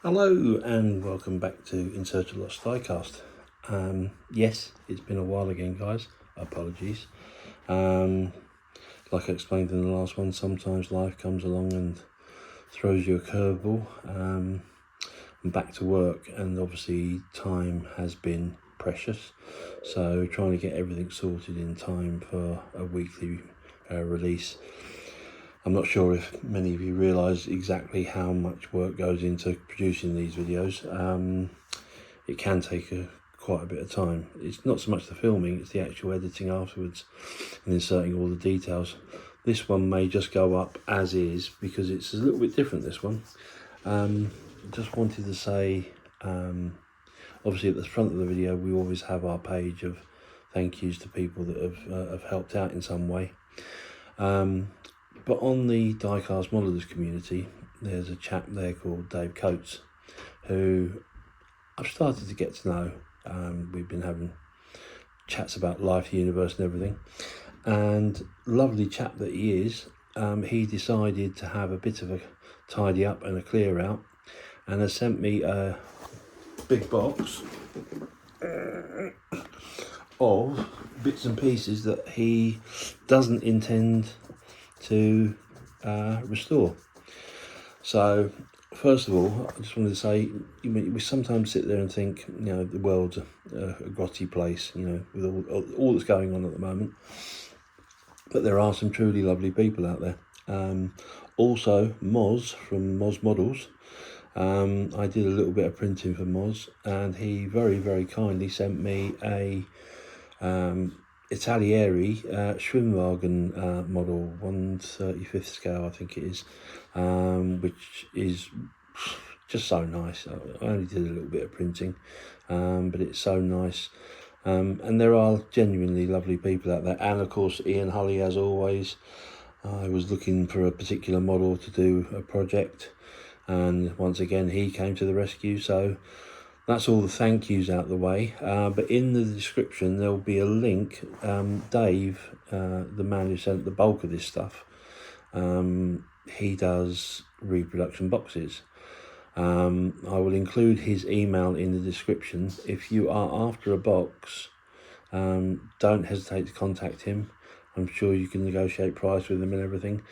Hello and welcome back to In Search of Lost Diecast. Yes, it's been a while again, guys. Apologies. Like I explained in the last one, sometimes life comes along and throws you a curveball. I'm back to work, and obviously time has been precious, so trying to get everything sorted in time for a weekly release. I'm not sure if many of you realise exactly how much work goes into producing these videos. It can take quite a bit of time. It's not so much the filming, it's the actual editing afterwards and inserting all the details. This one may just go up as is because it's a little bit different, this one. Just wanted to say, obviously at the front of the video we always have our page of thank yous to people that have helped out in some way. But on the Diecast modelers community, there's a chap there called Dave Coates, who I've started to get to know. We've been having chats about life, the universe and everything. And lovely chap that he is, he decided to have a bit of a tidy up and a clear out, and has sent me a big box of bits and pieces that he doesn't intend to restore. So first of all, I just wanted to say, we sometimes sit there and think, the world's a grotty place, with all that's going on at the moment, but there are some truly lovely people out there. Also Moz from Moz Models, I did a little bit of printing for Moz, and he very, very kindly sent me a Italieri Schwimmwagen model 1/35 scale, I think it is, which is just so nice. I only did a little bit of printing, but it's so nice. And there are genuinely lovely people out there, and of course Ian Hulley, as always. I was looking for a particular model to do a project, and once again he came to the rescue. So that's all the thank yous out the way, but in the description there'll be a link. Dave, the man who sent the bulk of this stuff, he does reproduction boxes. I will include his email in the description. If you are after a box, don't hesitate to contact him. I'm sure you can negotiate price with him and everything.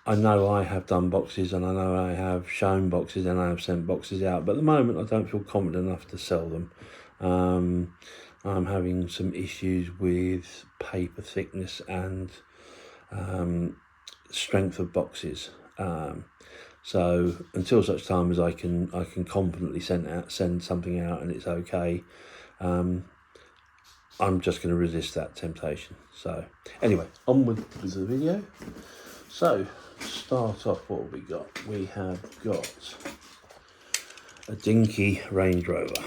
I know I have done boxes, and I know I have shown boxes, and I have sent boxes out, but at the moment I don't feel confident enough to sell them. I'm having some issues with paper thickness and strength of boxes. So until such time as I can confidently send something out and it's okay, I'm just going to resist that temptation. So anyway, onward with the video. So start off, what have we got? We have got a Dinky Range Rover.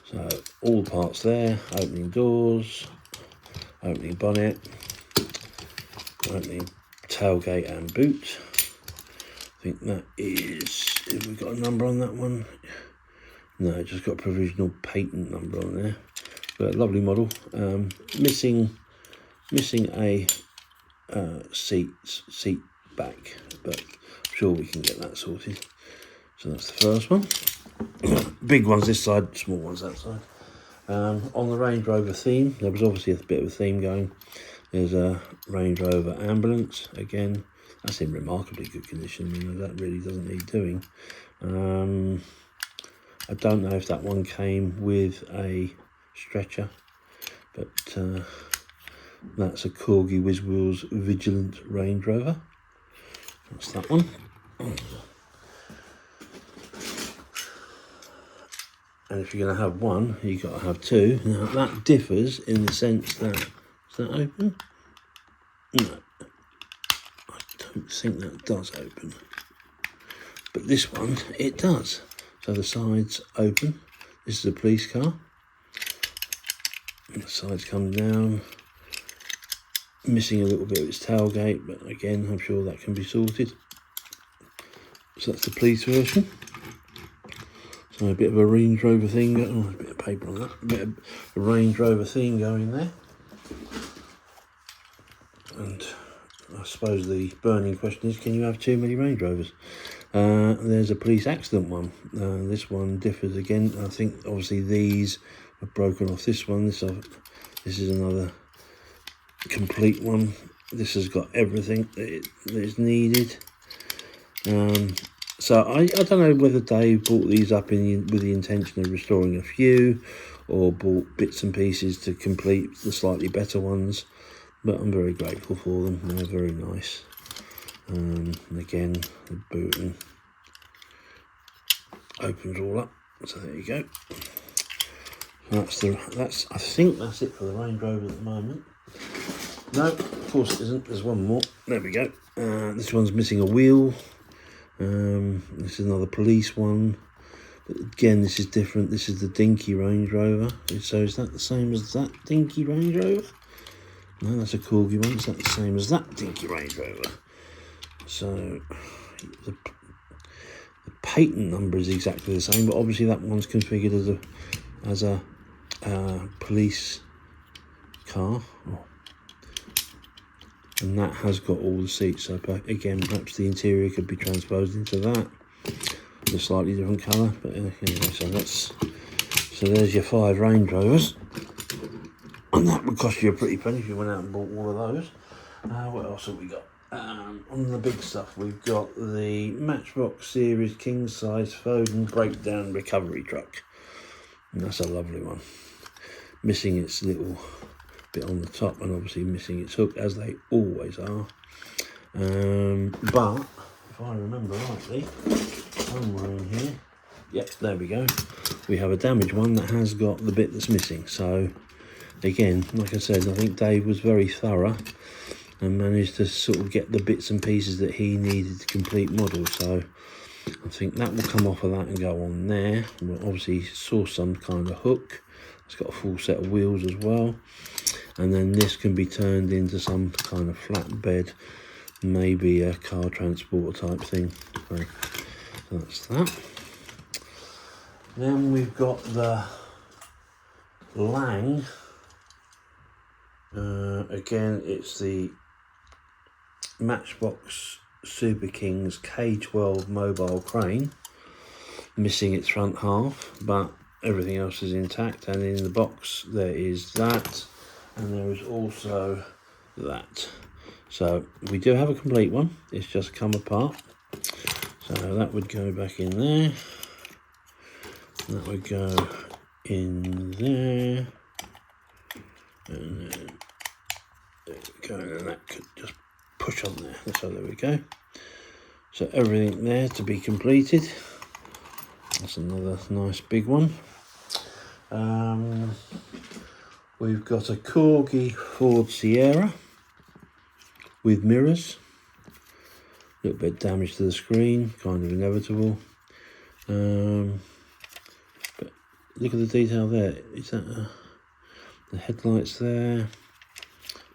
So all parts there: opening doors, opening bonnet, opening tailgate and boot. I think that is, have we got a number on that one? No, it just got a provisional patent number on there. But lovely model. Missing a seat back, but I'm sure we can get that sorted. So that's the first one. Big ones this side, small ones that side. On the Range Rover theme, there was obviously a bit of a theme going. There's a Range Rover ambulance. Again, that's in remarkably good condition. That really doesn't need doing. I don't know if that one came with a stretcher, but that's a Corgi Whiz Wheels Vigilant Range Rover. That's that one. And if you're going to have one, you've got to have two. Now that differs in the sense that, is that open? No, I don't think that does open. But this one, it does. So the sides open. This is a police car. And the sides come down. Missing a little bit of its tailgate, but again, I'm sure that can be sorted. So that's the police version. So a bit of a Range Rover thing. Oh, a bit of paper on that. A bit of a Range Rover theme going there. And I suppose the burning question is, can you have too many Range Rovers? There's a police accident one. This one differs again. I think obviously these are broken off this one. This is another complete one. This has got everything that is needed. So I don't know whether Dave bought these up with the intention of restoring a few, or bought bits and pieces to complete the slightly better ones, but I'm very grateful for them. They're very nice. Again, the boot opens all up, so there you go. I think that's it for the Range Rover at the moment. No, of course it isn't. There's one more. There we go. This one's missing a wheel. This is another police one. But again, this is different. This is the Dinky Range Rover. So is that the same as that Dinky Range Rover? No, that's a Corgi one. Is that the same as that Dinky Range Rover? So the patent number is exactly the same, but obviously that one's configured as a police car, and that has got all the seats. So again, perhaps the interior could be transposed into that, a slightly different colour. But anyway, so there's your 5 Range Rovers, and that would cost you a pretty penny if you went out and bought all of those. What else have we got? On the big stuff, we've got the Matchbox series king size Foden breakdown recovery truck, and that's a lovely one. Missing its little bit on the top, and obviously missing its hook, as they always are. But if I remember rightly, somewhere in here, yep, there we go. We have a damaged one that has got the bit that's missing. So again, like I said, I think Dave was very thorough and managed to sort of get the bits and pieces that he needed to complete models. So I think that will come off of that and go on there. We'll obviously source some kind of hook. It's got a full set of wheels as well. And then this can be turned into some kind of flatbed, maybe a car transporter type thing. So that's that. Then we've got the Lang. Again, it's the Matchbox Super Kings K12 mobile crane, missing its front half, but everything else is intact. And in the box there is that, and there is also that. So we do have a complete one, it's just come apart. So that would go back in there, that would go in there, and then there we go, and that could just push on there. So there we go. So everything there to be completed. That's another nice big one. We've got a Corgi Ford Sierra with mirrors. A little bit of damage to the screen, kind of inevitable. But look at the detail there. Is that the headlights there?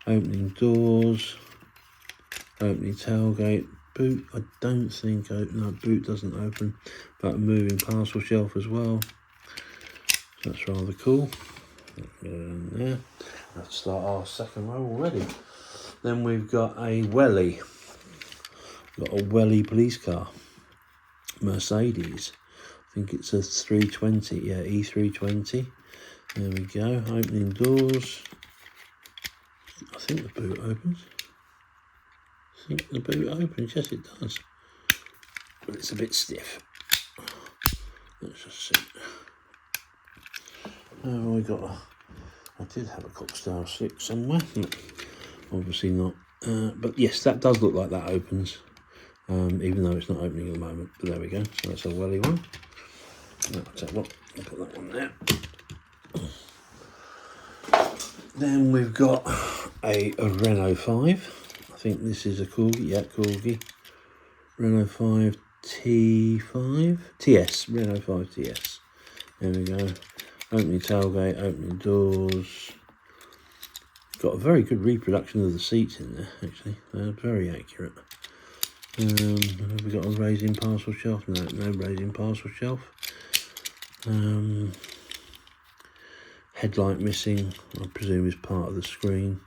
Opening doors, opening tailgate, boot. I don't think no, boot doesn't open, but a moving parcel shelf as well. So that's rather cool. There. Let's start our second row already. Then we've got a Welly. Got a Welly police car, Mercedes. I think it's a 320. Yeah, E320. There we go. Opening doors. I think the boot opens. Yes, it does. But it's a bit stiff. Let's just see. Oh, I did have a Cocktail 6 somewhere. Obviously not. But yes, that does look like that opens. Even though it's not opening at the moment. But there we go. So that's a Welly one. I'll tell you what, I'll put that one there. Then we've got a Renault 5. I think this is a Corgi. Yeah, Corgi. Renault 5 T5. TS. Renault 5 TS. There we go. Opening tailgate, opening doors. Got a very good reproduction of the seats in there, actually. They're very accurate. Have we got a raising parcel shelf? No, no raising parcel shelf. Headlight missing, I presume is part of the screen.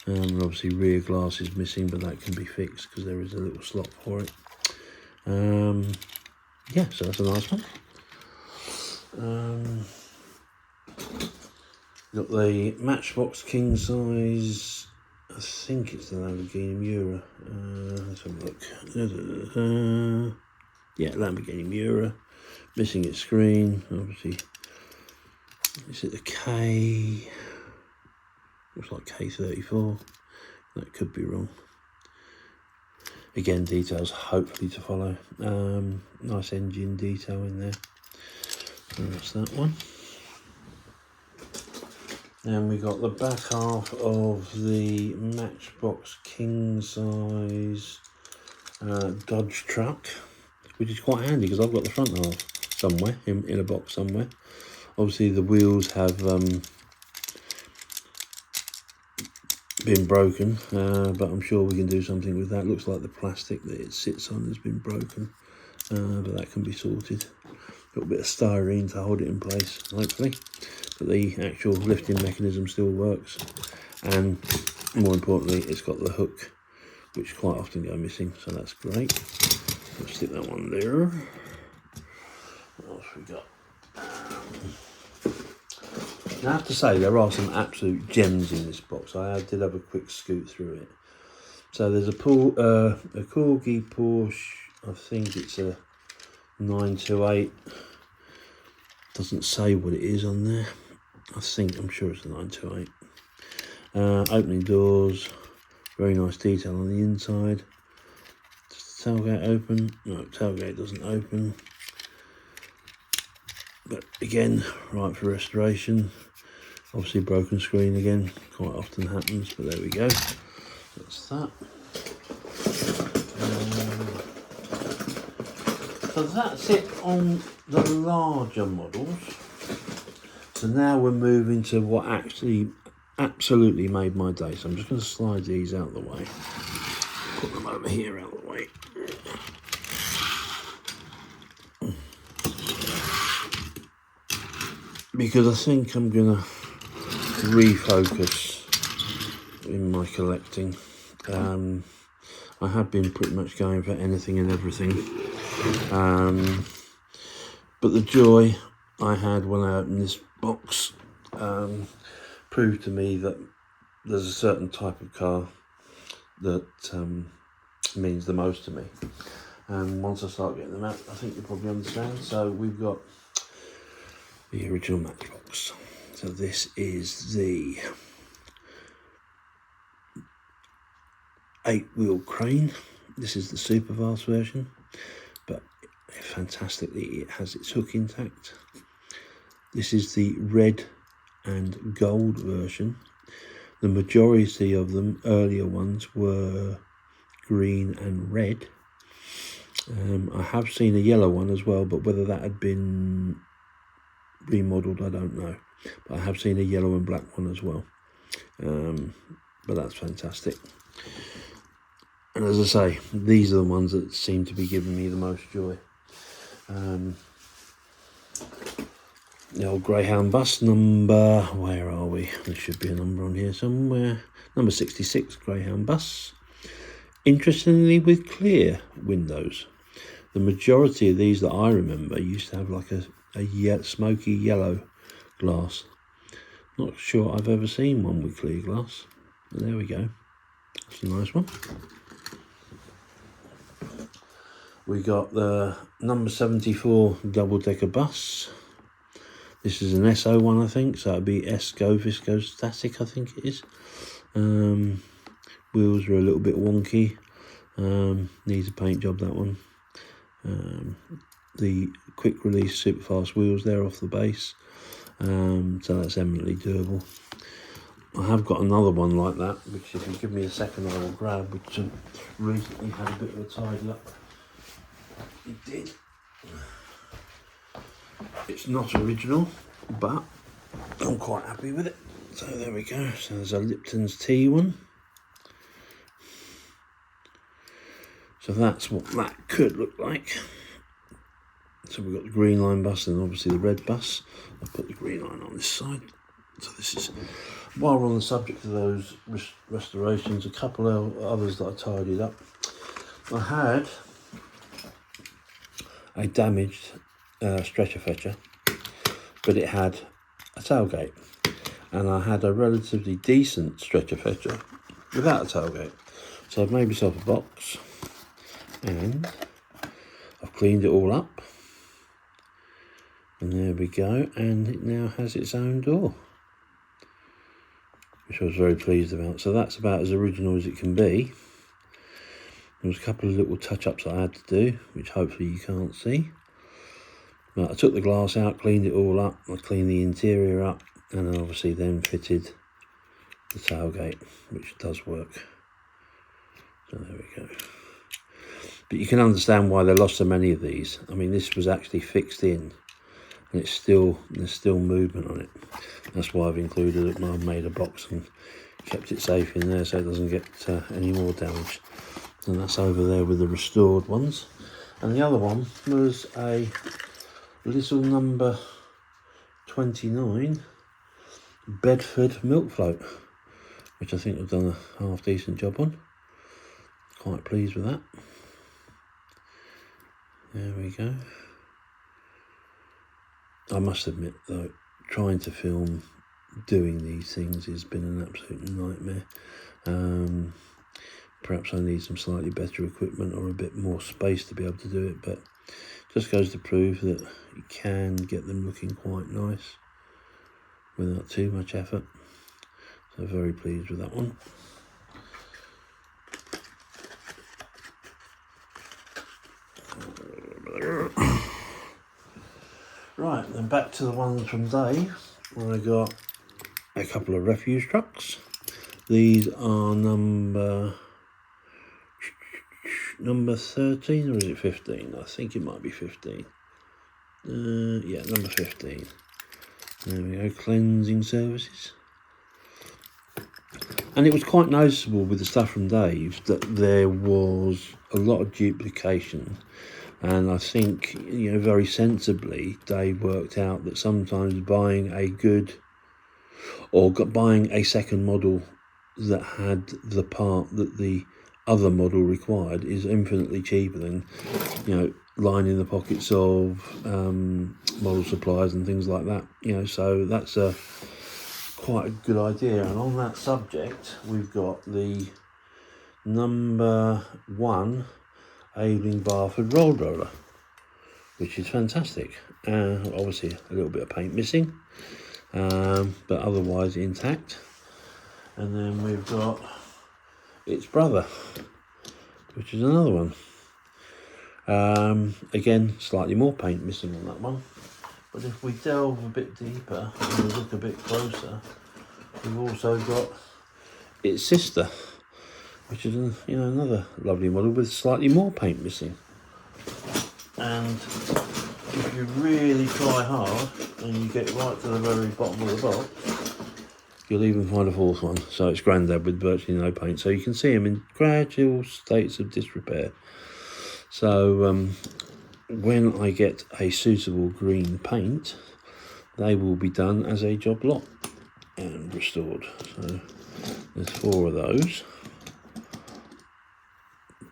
And obviously rear glass is missing, but that can be fixed because there is a little slot for it. Yeah, so that's a nice one. Got the Matchbox king size, I think it's the Lamborghini Miura. Let's have a look. Yeah, Lamborghini Miura. Missing its screen, obviously. Is it a K? Looks like K34. That could be wrong. Again, details hopefully to follow. Nice engine detail in there. And that's that one. And we got the back half of the Matchbox king size Dodge truck, which is quite handy because I've got the front half somewhere in a box somewhere. Obviously the wheels have been broken, but I'm sure we can do something with that. Looks like the plastic that it sits on has been broken, but that can be sorted. A little bit of styrene to hold it in place, hopefully. But the actual lifting mechanism still works, and more importantly, it's got the hook, which quite often go missing, so that's great. Let's stick that one there. What else we got? I have to say there are some absolute gems in this box. I did have a quick scoot through it. So there's a Corgi Porsche. I think it's a 928. Doesn't say what it is on there. I'm sure it's a 928. Opening doors. Very nice detail on the inside. Does the tailgate open? No, tailgate doesn't open. But again, right for restoration. Obviously broken screen again, quite often happens, but there we go. That's that. So that's it on the larger models. So now we're moving to what actually absolutely made my day. So I'm just going to slide these out of the way. Put them over here out of the way. Because I think I'm going to refocus in my collecting. I have been pretty much going for anything and everything. But the joy I had when I opened this box proved to me that there's a certain type of car that means the most to me. And once I start getting them out, I think you'll probably understand. So we've got the original Matchbox. So this is the 8-wheel crane. This is the super fast version, but fantastically it has its hook intact. This is the red and gold version. The majority of them, earlier ones, were green and red. I have seen a yellow one as well, but whether that had been remodeled, I don't know. But I have seen a yellow and black one as well. But that's fantastic. And as I say, these are the ones that seem to be giving me the most joy. The old Greyhound bus number, where are we? There should be a number on here somewhere. Number 66, Greyhound bus. Interestingly, with clear windows. The majority of these that I remember used to have like a smoky yellow glass. Not sure I've ever seen one with clear glass. But there we go. That's a nice one. We got the number 74 double-decker bus. This is an SO one, I think, so it'd be Esco Viscostatic, I think it is. Wheels are a little bit wonky. Needs a paint job, that one. The quick release super fast wheels there off the base. So that's eminently doable. I have got another one like that, which if you give me a second I will grab, which recently had a bit of a tidy up. It did. It's not original, but I'm quite happy with it. So there we go. So there's a Lipton's tea one. So that's what that could look like. So we've got the green line bus and obviously the red bus. I'll put the green line on this side. So this is, while we're on the subject of those restorations, a couple of others that I tidied up. I had a damaged stretcher fetcher, but it had a tailgate, and I had a relatively decent stretcher fetcher without a tailgate. So I've made myself a box, and I've cleaned it all up, and there we go, and it now has its own door, which I was very pleased about. So that's about as original as it can be. There was a couple of little touch-ups I had to do, which hopefully you can't see. But I took the glass out, cleaned it all up, I cleaned the interior up, and obviously then fitted the tailgate, which does work. So there we go. But you can understand why they lost so many of these. I mean, this was actually fixed in, and there's still movement on it. That's why I've included it. I've made a box and kept it safe in there so it doesn't get any more damage. And that's over there with the restored ones. And the other one was a little number 29 Bedford milk float, which I think I've done a half decent job on. Quite pleased with that. There we go. I must admit though, trying to film doing these things has been an absolute nightmare. Perhaps I need some slightly better equipment or a bit more space to be able to do it, but just goes to prove that you can get them looking quite nice without too much effort. So very pleased with that one. Right, then back to the ones from Dave. I got a couple of refuse trucks. These are number 13, or is it 15? I think it might be 15. Yeah, number 15. There we go, cleansing services. And it was quite noticeable with the stuff from Dave that there was a lot of duplication. And I think, you know, very sensibly, Dave worked out that sometimes buying a good, or buying a second model that had the part that the other model required is infinitely cheaper than, you know, lining the pockets of model suppliers and things like that. You know, so that's quite a good idea. And on that subject, we've got the number 1 Ailing Barford roll roller, which is fantastic. Obviously a little bit of paint missing, but otherwise intact. And then we've got its brother, which is another one. Again, slightly more paint missing on that one. But if we delve a bit deeper and we look a bit closer, we've also got its sister, which is, you know, another lovely model with slightly more paint missing. And if you really try hard and you get right to the very bottom of the box, you'll even find a fourth one. So it's Grandad with virtually no paint. So you can see them in gradual states of disrepair. So when I get a suitable green paint, they will be done as a job lot and restored. So there's 4 of those.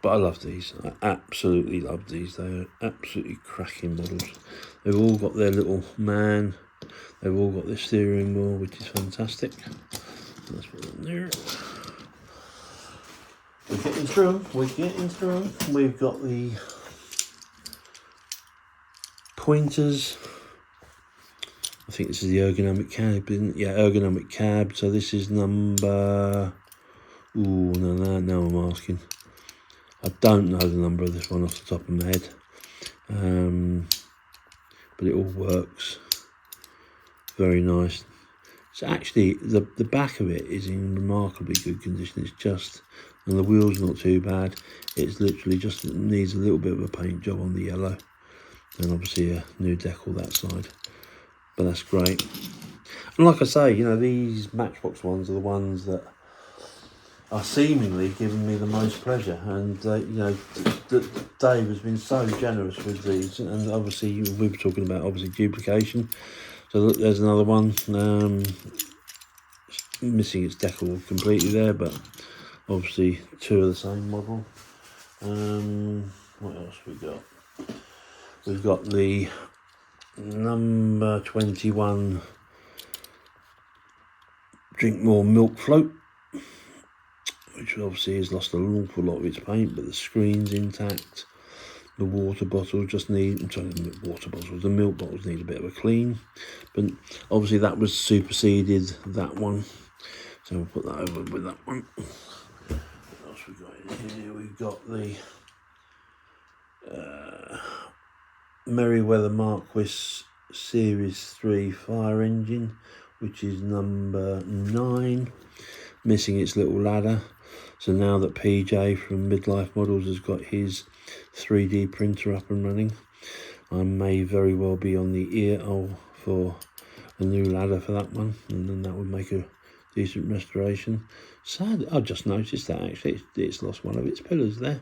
But I love these. I absolutely love these. They are absolutely cracking models. They've all got their little man. They've all got their steering wheel, which is fantastic. Let's put them there. We're getting through them. We're getting through them. We've got the pointers. I think this is the ergonomic cab, isn't it? Yeah, ergonomic cab. So this is number... Ooh, no, I'm asking. I don't know the number of this one off the top of my head, but it all works. Very nice. So actually, the back of it is in remarkably good condition. It's just, and the wheels not too bad. It's literally just needs a little bit of a paint job on the yellow, and obviously a new decal that side. But that's great. And like I say, you know, these Matchbox ones are the ones that are seemingly giving me the most pleasure, and you know, Dave has been so generous with these. And obviously we were talking about obviously duplication. So look, there's another one, missing its decal completely there, but obviously 2 of the same model. What else we got? We've got the number 21 Drink More Milk Float, which obviously has lost an awful lot of its paint, but the screen's intact. The water bottles just need, the milk bottles need a bit of a clean, but obviously that was superseded, that one, so we'll put that over with that one. What else we got in here? We've got the Merryweather Marquis Series 3 fire engine, which is number 9, missing its little ladder. So now that PJ from Midlife Models has got his 3D printer up and running, I may very well be on the ear for a new ladder for that one, and then that would make a decent restoration. Sad, I just noticed that actually it's lost one of its pillars there.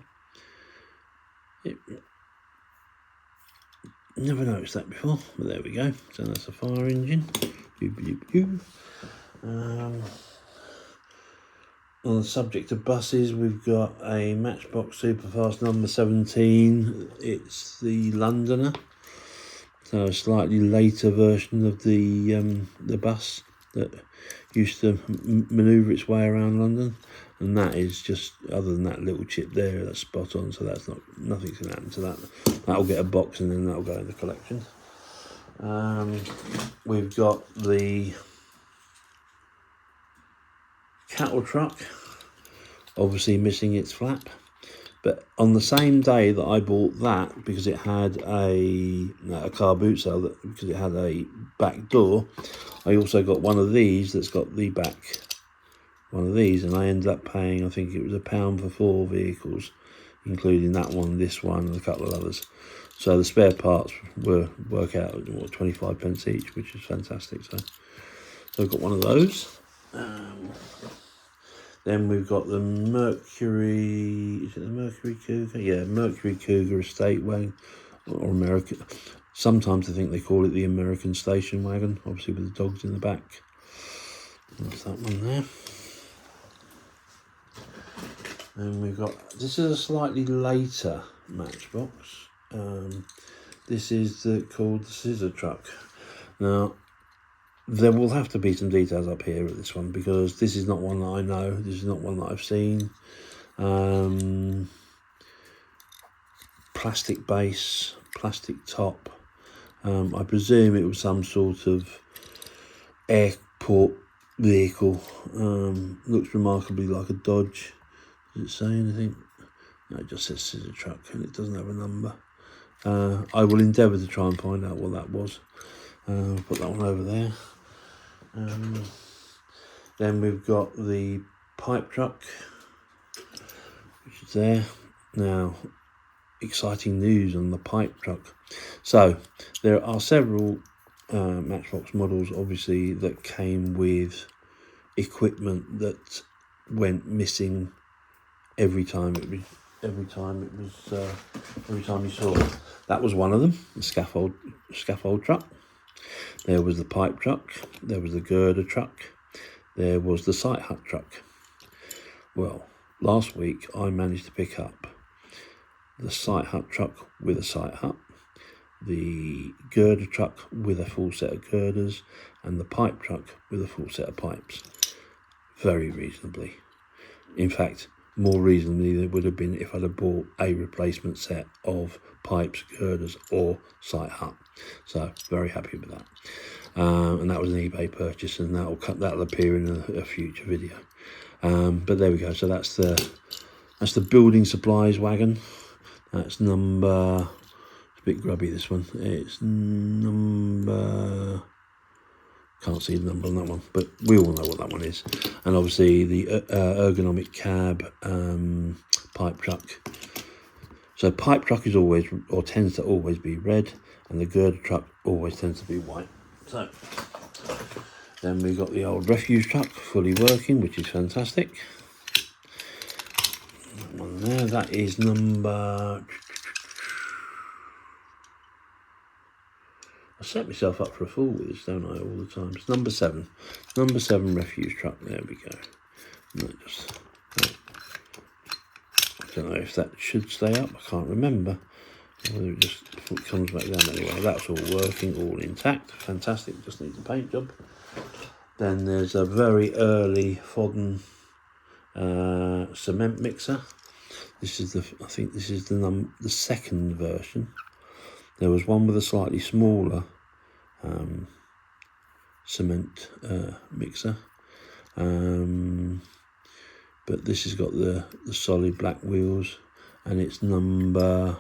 Never noticed that before, but there we go. So that's a fire engine. On the subject of buses, we've got a Matchbox Superfast number 17. It's the Londoner, so a slightly later version of the bus that used to manoeuvre its way around London, and that is just, other than that little chip there, that's spot on. So that's nothing's gonna happen to that. That'll get a box and then that'll go in the collection. We've got the cattle truck, obviously missing its flap, but on the same day that I bought that, because it had a car boot cell, because it had a back door, I also got one of these that's got the back one of these, and I ended up paying, I think it was £1 for 4 vehicles, including that one, this one, and a couple of others. So the spare parts work out at 25p each, which is fantastic. So I've got one of those. Then we've got the Mercury, is it the Mercury Cougar? Yeah, Mercury Cougar estate wagon, or American. Sometimes I think they call it the American station wagon, obviously with the dogs in the back. That's that one there. And we've got, this is a slightly later Matchbox. This is called the Scissor Truck. Now, there will have to be some details up here at this one, because this is not one that I know. This is not one that I've seen. Plastic base, plastic top. I presume it was some sort of airport vehicle. Looks remarkably like a Dodge. Does it say anything? No, it just says Scissor Truck, and it doesn't have a number. I will endeavour to try and find out what that was. Put that one over there. Then we've got the pipe truck, which is there. Now, exciting news on the pipe truck. So there are several Matchbox models, obviously, that came with equipment that went missing every time you saw it. That was one of them, the scaffold truck. There was the pipe truck, there was the girder truck, there was the sight hut truck. Well, last week I managed to pick up the sight hut truck with a sight hut, the girder truck with a full set of girders, and the pipe truck with a full set of pipes. Very reasonably. In fact, more reasonably than it would have been if I'd have bought a replacement set of pipes, girders, or sight hut. So very happy with that. And that was an eBay purchase, and that'll appear in a future video. But there we go. So that's the building supplies wagon. That's number. It's a bit grubby, this one. It's number. Can't see the number on that one, but we all know what that one is. And obviously the ergonomic cab pipe truck. So pipe truck is always, or tends to always be red, and the girder truck always tends to be white. So then we've got the old refuse truck fully working, which is fantastic. That one there, that is number. I set myself up for a fool with this, don't I, all the time. It's number 7. Number 7 refuse truck. There we go. I don't know if that should stay up. I can't remember. Whether it just it comes back down anyway. That's all working, all intact. Fantastic. Just needs a paint job. Then there's a very early Fodden cement mixer. This is I think this is the second version. There was one with a slightly smaller cement mixer, but this has got the solid black wheels, and it's number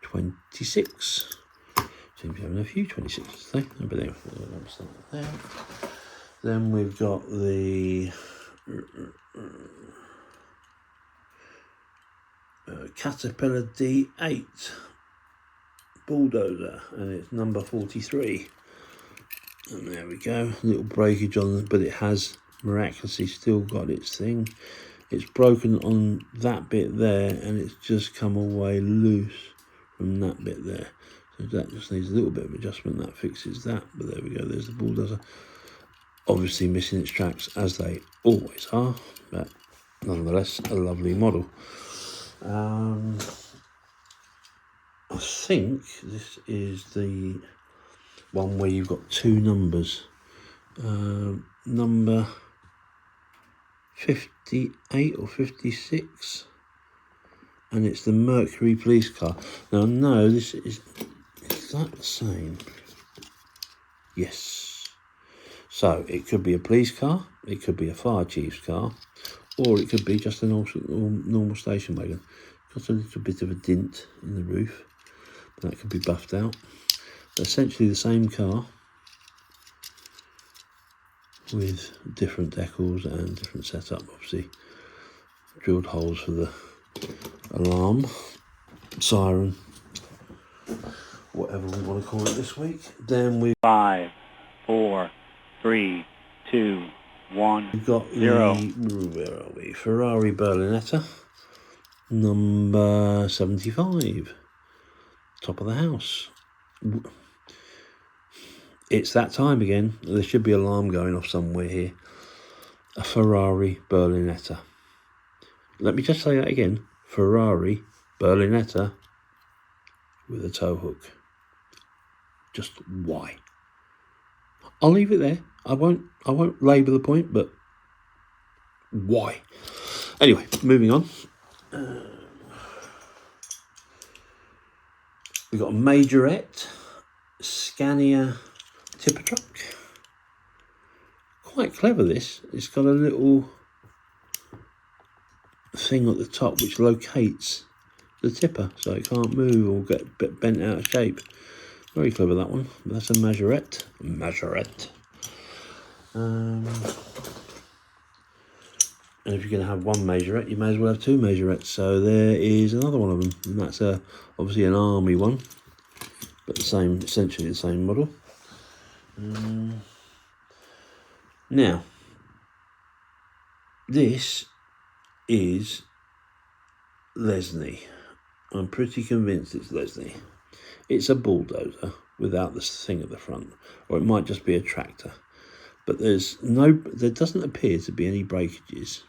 26. Seems to be having a few 26s today, but anyway, there. Then we've got the Caterpillar D8 bulldozer, and it's number 43. And there we go, little breakage on it, but it has miraculously still got its thing. It's broken on that bit there, and it's just come away loose from that bit there. So that just needs a little bit of adjustment. That fixes that, but there we go, there's the bulldozer. Obviously missing its tracks, as they always are, but nonetheless a lovely model. I think this is the one where you've got two numbers. Number 58 or 56, and it's the Mercury police car. Now no, is that the same? Yes. So it could be a police car, it could be a fire chief's car, or it could be just a normal station wagon. Got a little bit of a dint in the roof, but that could be buffed out. But essentially the same car with different decals and different setup. Obviously drilled holes for the alarm, siren, whatever we want to call it this week. Then we 5, 4, 3, 2, 1, we've got 0. Where are we? Ferrari Berlinetta, number 75, top of the house. It's that time again. There should be an alarm going off somewhere here. A Ferrari Berlinetta. Let me just say that again. Ferrari Berlinetta with a tow hook. Just why? I'll leave it there. I won't labour the point, but why? Anyway, moving on. We've got a Majorette Scania tipper truck. Quite clever this. It's got a little thing at the top which locates the tipper so it can't move or get a bit bent out of shape. Very clever, that one. But that's a Majorette. And if you're going to have one Majorette, you may as well have two Majorettes. So there is another one of them, and that's obviously an army one, but essentially the same model. Now, this is Lesney. I'm pretty convinced it's Lesney. It's a bulldozer without this thing at the front, or it might just be a tractor. But there doesn't appear to be any breakages.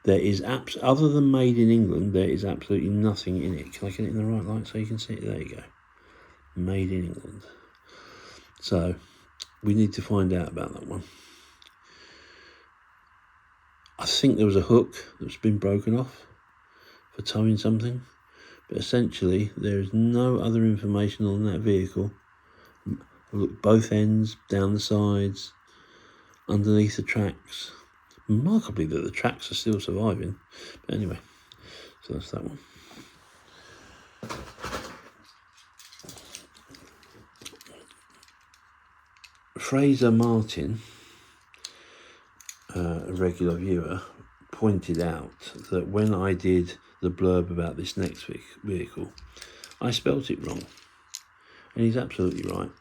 There is other than made in England, there is absolutely nothing in it. Can I get it in the right light so you can see it? There you go. Made in England. So we need to find out about that one. I think there was a hook that's been broken off for towing something, but essentially there is no other information on that vehicle. Look, both ends, down the sides, underneath the tracks. Remarkably that the tracks are still surviving. But anyway, so that's that one. Fraser Martin, a regular viewer, pointed out that when I did the blurb about this next vehicle, I spelt it wrong. And he's absolutely right.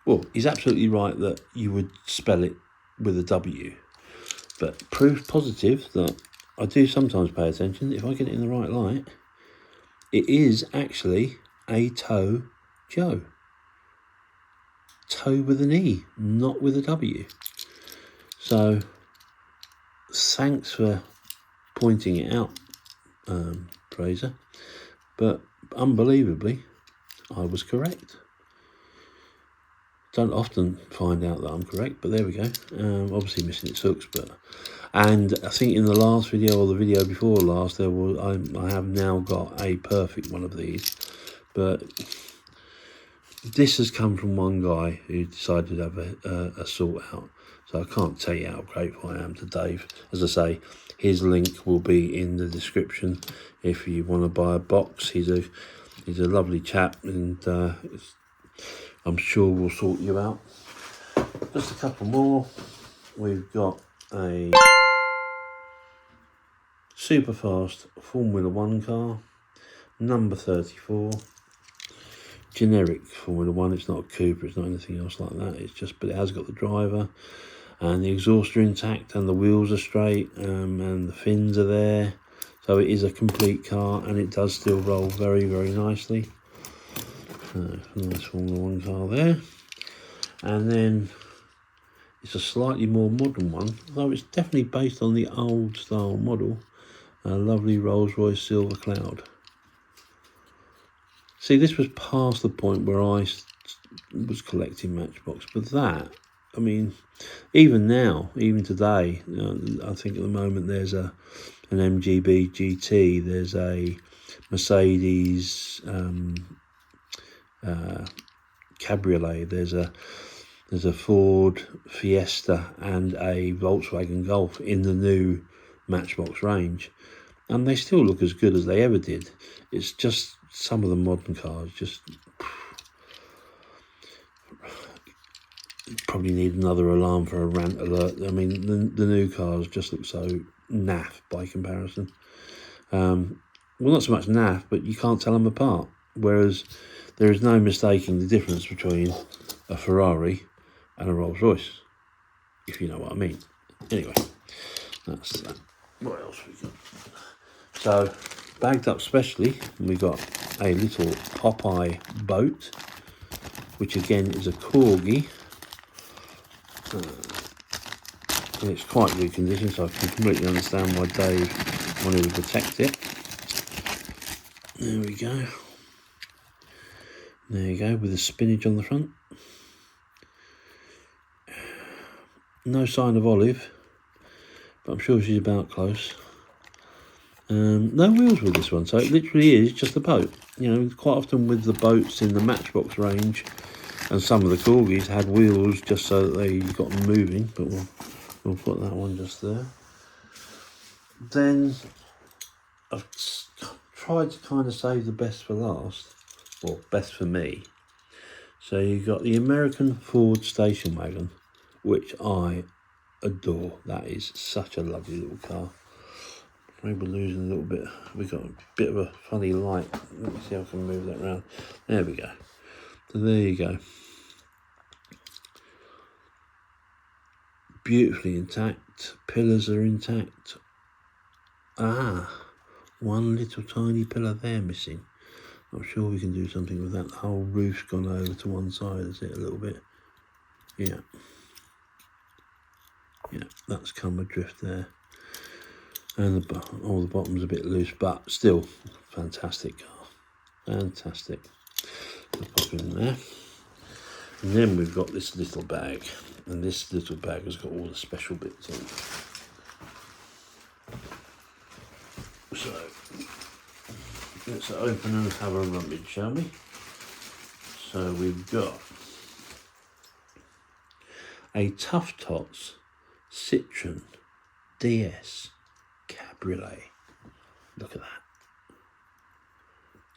Well, he's absolutely right that you would spell it with a W. But proof positive that I do sometimes pay attention. If I get it in the right light, it is actually a Tow Joe. Toe with an E, not with a W. So, thanks for pointing it out, Fraser. But unbelievably, I was correct. Don't often find out that I'm correct, but there we go. Obviously missing its hooks, and I think in the last video or the video before last, I have now got a perfect one of these, but this has come from one guy who decided to have a sort out. So I can't tell you how grateful I am to Dave. As I say, his link will be in the description if you want to buy a box. He's a lovely chap, and I'm sure we'll sort you out. Just a couple more. We've got a super fast Formula 1 car, number 34. Generic Formula 1, it's not a Cooper, it's not anything else like that. It's just, but it has got the driver, and the exhaust are intact, and the wheels are straight, and the fins are there. So it is a complete car, and it does still roll very, very nicely. Nice Formula 1 car there. And then it's a slightly more modern one, though it's definitely based on the old style model. A lovely Rolls-Royce Silver Cloud. See, this was past the point where I was collecting Matchbox, but that, I mean, even now, even today, I think at the moment there's an MGB GT, there's a Mercedes Cabriolet, there's a Ford Fiesta and a Volkswagen Golf in the new Matchbox range, and they still look as good as they ever did. It's just some of the modern cars just probably need another alarm for a rant alert. I mean, the new cars just look so naff by comparison. Well, not so much naff, but you can't tell them apart. Whereas there is no mistaking the difference between a Ferrari and a Rolls Royce, if you know what I mean. Anyway, that's that. What else we got? So, bagged up specially, we got a little Popeye boat, which again is a Corgi. And it's quite good condition, so I can completely understand why Dave wanted to protect it. There we go. There you go, with the spinach on the front. No sign of Olive, but I'm sure she's about close. No wheels with this one, so it literally is just a boat. You know, quite often with the boats in the Matchbox range, and some of the Corgis had wheels just so that they got them moving, but we'll put that one just there. Then I've tried to kind of save the best for last, or best for me. So you've got the American Ford station wagon, which I adore. That is such a lovely little car. Maybe we're losing a little bit. We've got a bit of a funny light. Let me see if I can move that around. There we go. So there you go. Beautifully intact. Pillars are intact. One little tiny pillar there missing. I'm sure we can do something with that. The whole roof's gone over to one side, is it, a little bit? Yeah. Yeah, that's come adrift there. And the bottom's a bit loose, but still, fantastic car. Fantastic. I'll pop in there. And then we've got this little bag. And this little bag has got all the special bits in. So, let's open and have a rummage, shall we? So we've got a Tough Tots Citroen DS Cabriolet. Look at that.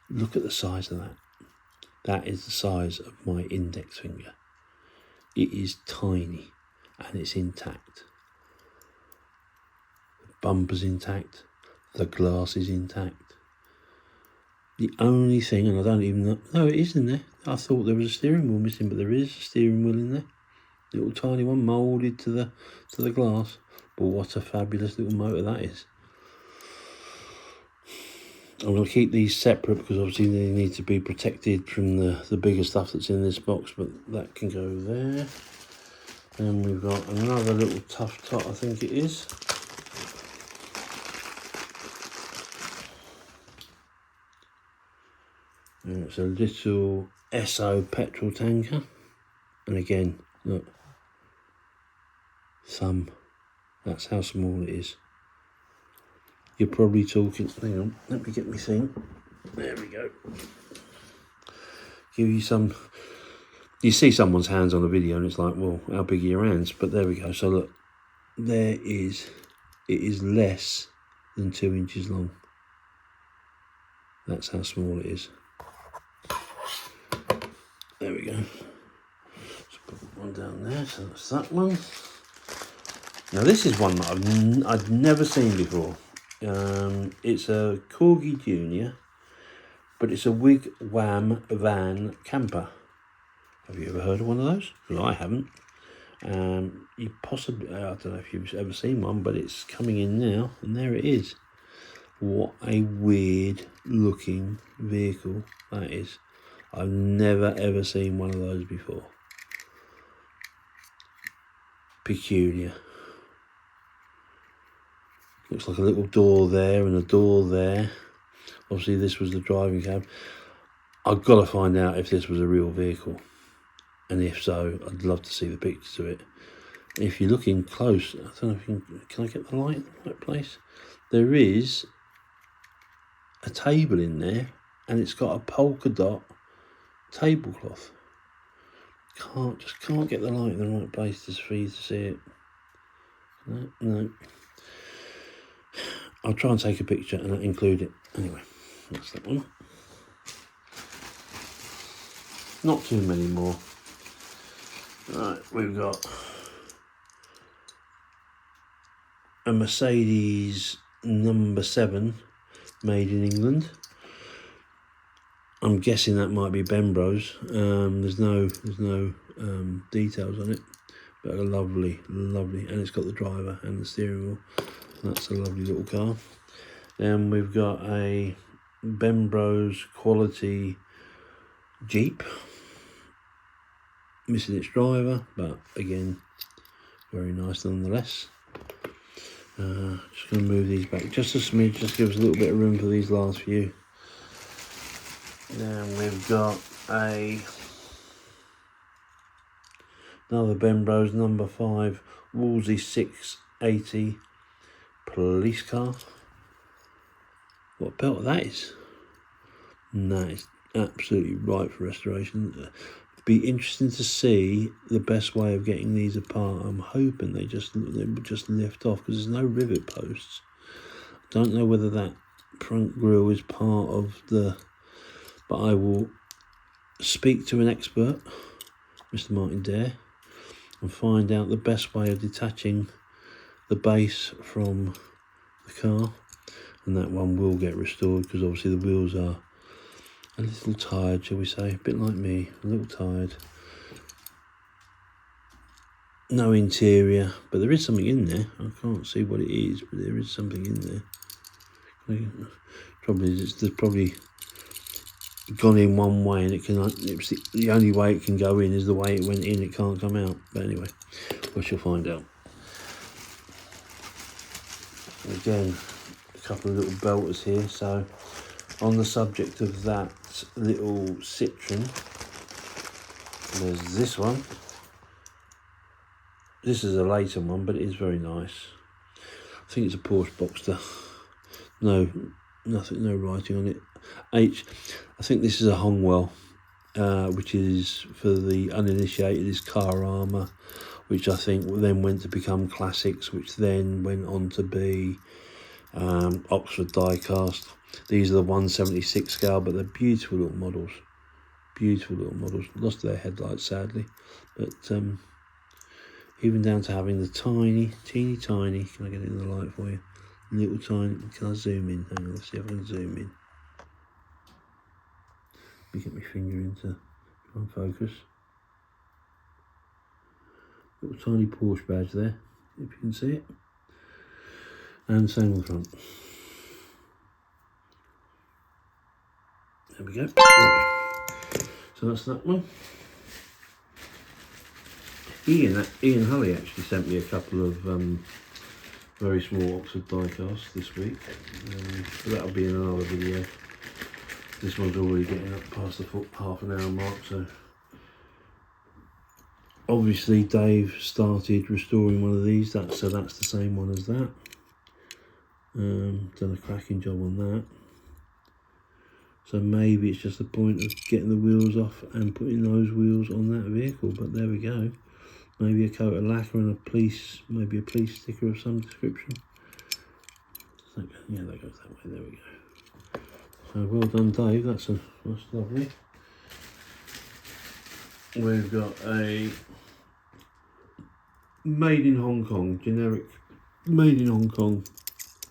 Look at the size of that. That is the size of my index finger. It is tiny and it's intact. The bumper's intact. The glass is intact. The only thing, and I don't even know, no, it is in there. I thought there was a steering wheel missing, but there is a steering wheel in there. Little tiny one moulded to the glass. But what a fabulous little motor that is. I'm going to keep these separate because obviously they need to be protected from the bigger stuff that's in this box, but that can go there. Then we've got another little Tough Tot, I think it is. And it's a little SO petrol tanker. And again, look, that's how small it is. You're probably talking, hang on, let me get my thing. There we go. Give you some, you see someone's hands on a video and it's like, well, how big are your hands? But there we go. So look, it is less than 2 inches long. That's how small it is. There we go. Let's put one down there, so that's that one. Now this is one that I've never seen before. It's a Corgi Junior, but it's a wig wham van camper. Have you ever heard of one of those? Well, I haven't. You possibly, I don't know if you've ever seen one, but it's coming in now, and there it is. What a weird looking vehicle that is. I've never ever seen one of those before. Peculiar. Looks like a little door there and a door there. Obviously this was the driving cab. I've got to find out if this was a real vehicle. And if so, I'd love to see the pictures of it. If you're looking close, I don't know if you can I get the light in the right place? There is a table in there and it's got a polka dot tablecloth. Can't get the light in the right place for you to see it. No. I'll try and take a picture and include it. Anyway, that's that one. Not too many more. Right, we've got a Mercedes number 7 made in England. I'm guessing that might be Bembros. There's no details on it, but a lovely, and it's got the driver and the steering wheel. That's a lovely little car. Then we've got a Bembros quality Jeep, missing its driver, but again, very nice nonetheless. Just going to move these back just a smidge, just give us a little bit of room for these last few. Then we've got another Bembros number 5 Wolsey 680 police car. What belt that is? That is absolutely right for restoration. Be interesting to see the best way of getting these apart. I'm hoping they would just lift off because there's no rivet posts. Don't know whether that front grille is part of the, but I will speak to an expert, Mr. Martin Dare, and find out the best way of detaching the base from the car, and that one will get restored because obviously the wheels are a little tired, shall we say, a bit like me, a little tired. No interior, but there is something in there. I can't see what it is, but there is something in there. There's probably gone in one way, and it's the only way it can go in is the way it went in. It can't come out. But anyway, we shall find out. Again, a couple of little belters here. So on the subject of that little Citroen, there's this one. This is a later one, but it is very nice. I think it's a Porsche Boxster. No, nothing, no writing on it. I think this is a Hongwell, which is, for the uninitiated, is Car Armour, which I think then went to become Classics, which then went on to be Oxford Diecast. These are the 1/76 scale, but they're beautiful little models. Beautiful little models. Lost their headlights, sadly, but even down to having the teeny tiny. Can I get it in the light for you? Little tiny. Can I zoom in? Hang on, let's see if I can zoom in. Let me get my finger into try and focus. Little tiny Porsche badge there, if you can see it. And same on the front. There we go. So that's that one. Ian Hulley actually sent me a couple of very small Oxford diecasts this week. So that'll be in another video. This one's already getting up past the half an hour mark, so obviously Dave started restoring one of these, so that's the same one as that. Done a cracking job on that. So maybe it's just a point of getting the wheels off and putting those wheels on that vehicle, but there we go. Maybe a coat of lacquer and maybe a police sticker of some description. Yeah, that goes that way, there we go. So well done, Dave, that's lovely. We've got a made in Hong Kong, generic made in Hong Kong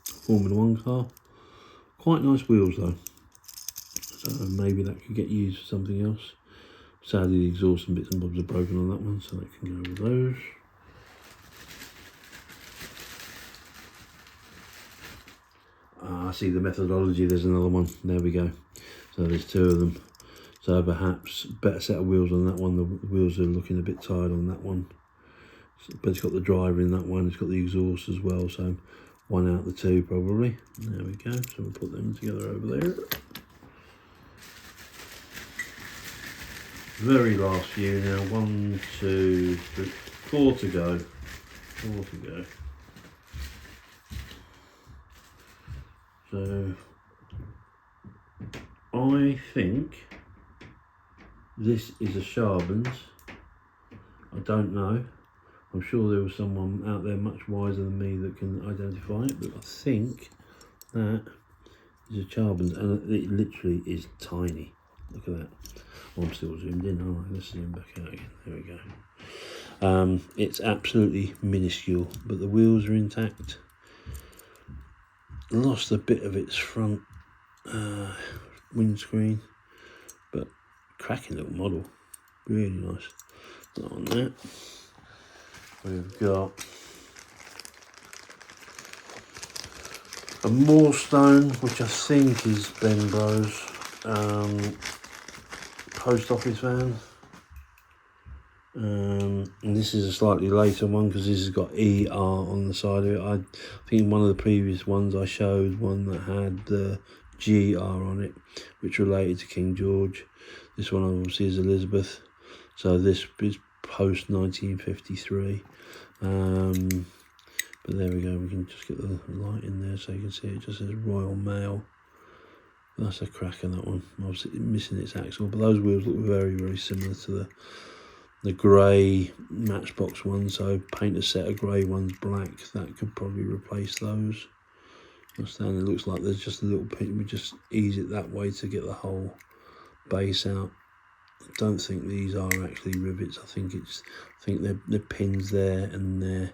Formula 1 car. Quite nice wheels though. So maybe that could get used for something else. Sadly the exhaust and bits and bobs are broken on that one, so that can go with those. I see the methodology, there's another one, there we go. So there's two of them. So perhaps better set of wheels on that one. The wheels are looking a bit tired on that one. But it's got the driver in that one, it's got the exhaust as well, so one out of the two probably. There we go, so we'll put them together over there. Very last few now, 1, 2, 3, 4 to go. 4 to go. So I think this is a Charbon's. I don't know. I'm sure there was someone out there much wiser than me that can identify it, but I think that is a Charbon's, and it literally is tiny. Look at that. Oh, I'm still zoomed in, aren't I? Let's zoom back out again. There we go. It's absolutely minuscule, but the wheels are intact. Lost a bit of its front windscreen, but cracking little model. Really nice. Not on that. We've got a Morestone, which I think is Ben Bro's post office van. And this is a slightly later one because this has got ER on the side of it. I think one of the previous ones I showed one that had the GR on it, which related to King George. This one obviously is Elizabeth. So this is post 1953. But there we go, we can just get the light in there so you can see it just says Royal Mail. That's a cracker, that one. Obviously missing its axle, but those wheels look very, very similar to the grey Matchbox one, so paint a set of grey ones black, that could probably replace those. Understand, it looks like there's just a little pin, we just ease it that way to get the whole base out. I don't think these are actually rivets, I think they're pins there and there.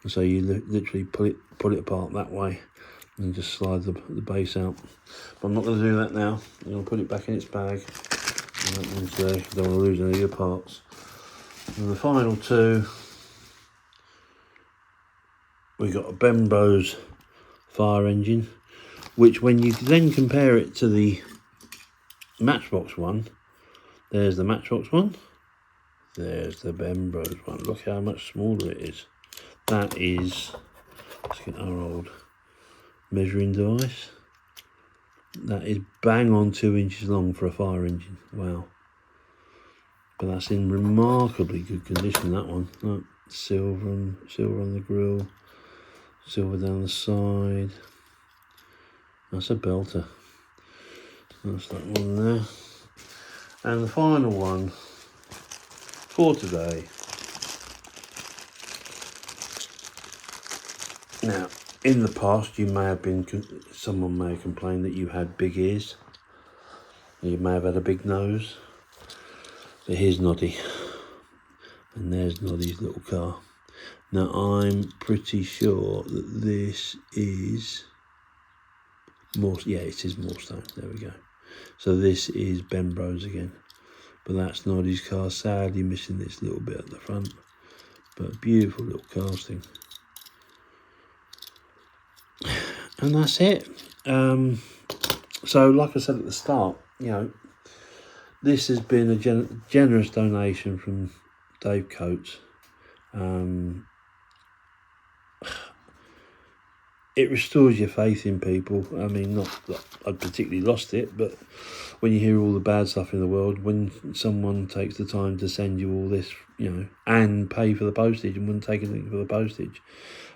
And so you literally pull it apart that way and just slide the base out. But I'm not going to do that now. I'm going to put it back in its bag. And that one's there. Don't want to lose any of the parts. And the final two, we've got a Ben Bro's fire engine, which when you then compare it to the Matchbox one, there's the Matchbox one, there's the Ben Bro's one. Look how much smaller it is. That is, let's get our old measuring device. That is bang on 2 inches long for a fire engine. Wow. But that's in remarkably good condition, that one. Look, silver on the grille, silver down the side. That's a belter. That's that one there. And the final one for today. Now, in the past, someone may have complained that you had big ears. You may have had a big nose. But here's Noddy. And there's Noddy's little car. Now, I'm pretty sure that this is it is Morestone. There we go. So this is Ben Bro's again. But that's Noddy's car. Sadly missing this little bit at the front. But beautiful little casting. And that's it. So like I said at the start, this has been a generous donation from Dave Coates. it restores your faith in people. I mean, not that I particularly lost it, but when you hear all the bad stuff in the world, when someone takes the time to send you all this, you know, and pay for the postage and wouldn't take anything for the postage,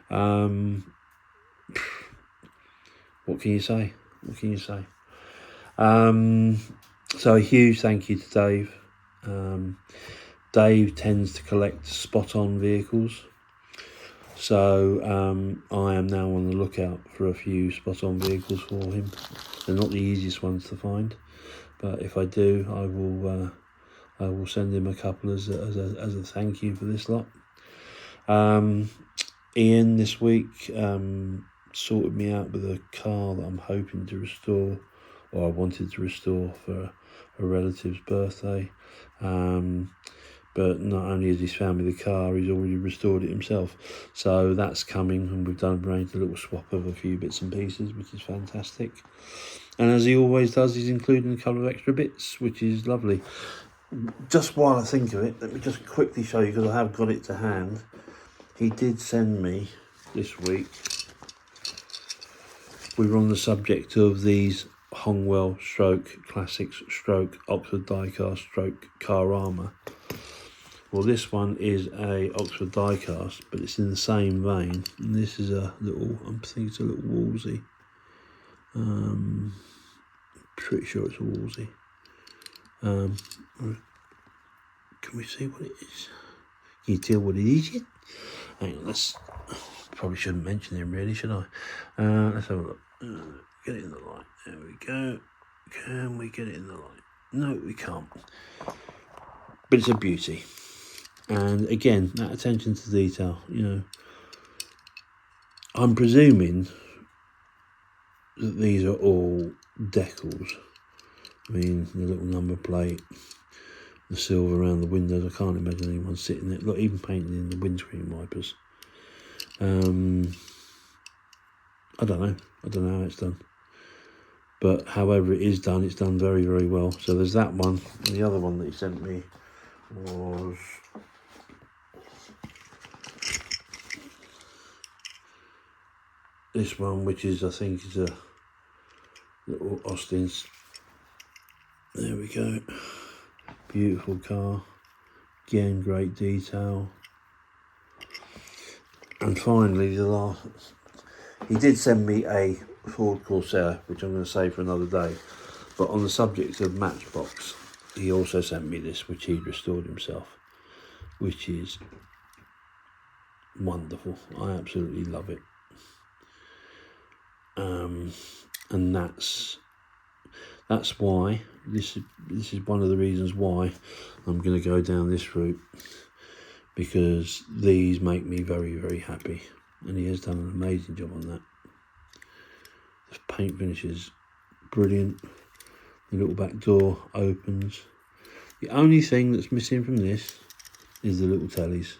what can you say? What can you say? So a huge thank you to Dave. Dave tends to collect spot-on vehicles. So I am now on the lookout for a few spot-on vehicles for him. They're not the easiest ones to find, but if I do, I will send him a couple as a thank you for this lot. Ian this week sorted me out with a car that I'm hoping to restore, or I wanted to restore for a relative's birthday. But not only has he found me the car, he's already restored it himself. So that's coming, and we've arranged a little swap of a few bits and pieces, which is fantastic. And as he always does, he's including a couple of extra bits, which is lovely. Just while I think of it, let me just quickly show you, because I have got it to hand. He did send me this week, we were on the subject of these Hongwell stroke classics stroke Oxford diecast stroke car armour. Well, this one is a Oxford diecast, but it's in the same vein. And this is a little, I think it's a little Wolsey. Pretty sure it's a Wolsey. Can we see what it is? Can you tell what it is yet? Hang on, probably shouldn't mention him really, should I? Let's have a look. Get it in the light. There we go. Can we get it in the light? No, we can't. But it's a beauty. And again, that attention to detail, you know. I'm presuming that these are all decals. I mean, the little number plate, the silver around the windows. I can't imagine anyone sitting there. Look, even painting in the windscreen wipers. I don't know how it's done. But however it is done, it's done very, very well. So there's that one. And the other one that he sent me was this one, which is, I think, is a little Austin's. There we go. Beautiful car. Again, great detail. And finally, the last. He did send me a Ford Corsair, which I'm going to save for another day. But on the subject of Matchbox, he also sent me this, which he'd restored himself, which is wonderful. I absolutely love it. And that's why this is one of the reasons why I'm going to go down this route, because these make me very, very happy, and he has done an amazing job on that. The paint finish is brilliant. The little back door opens. The only thing that's missing from this is the little tellies,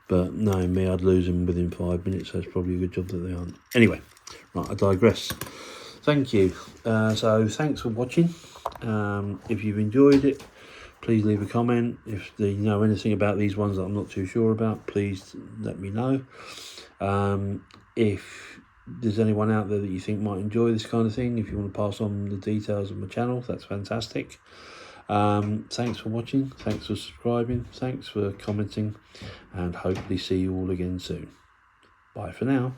but knowing me, I'd lose them within 5 minutes, so it's probably a good job that they aren't. Anyway, right, I digress. Thank you. So thanks for watching. If you've enjoyed it, please leave a comment. If you know anything about these ones that I'm not too sure about, please let me know. If there's anyone out there that you think might enjoy this kind of thing, if you want to pass on the details of my channel, that's fantastic. Thanks for watching, thanks for subscribing, thanks for commenting, and hopefully see you all again soon. Bye for now.